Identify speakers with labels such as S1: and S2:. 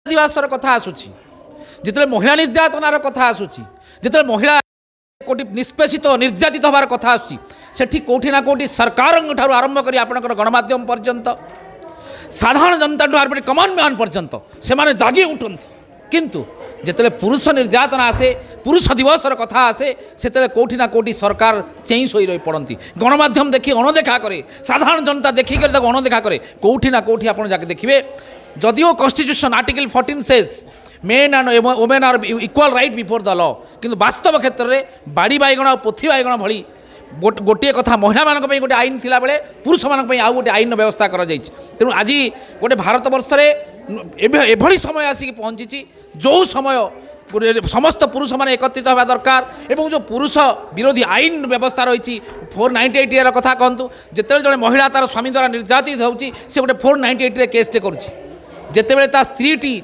S1: दिवसर कथा आसूची जिते महिला निर्यातनार कथा आसूची जिते महिला कोटी निष्पेषित निर्यातित हबार कथा आसूची सेठी कोठी ना कोठी सरकार ठारू आरंभ करी आपणकर गणमाध्यम पर्यंत साधारण जनता आरंभ कमान मैन पर्यंत से माने जागी उठती किंतु जिते पुरुष निर्यातना आसे पुरुष दिवसर कथा आसे से कोठी ना कोठी सरकार चेई शोई रही पड़ती गणमाध्यम देखी अणदेखा करे साधारण जनता देखिक अणदेखा करे कोठी ना कोठी आप देखिए जदिओ constitution article 14 says men and women are equal right before the law किंतु वास्तव क्षेत्र में बाड़ी बाइगण और पोथी बाइगण भली गोटे कथा महिला मान गोटे आईन थिला बेले पुरुष मान आउ गोटे आईन व्यवस्था करा जायछि तेणु आज गोटे भारत वर्ष एभली समय आसिक पहुँची जो समय समस्त पुरुष मैंने एकत्रित होगा दरकार एवं जो पुरुष विरोधी आईन व्यवस्था रही 498 कथा कहतु जिते जड़े महिला तार स्वामी द्वारा निर्यातित होती से गोटे 498 केसटे करुँची जितेबाला स्त्रीटी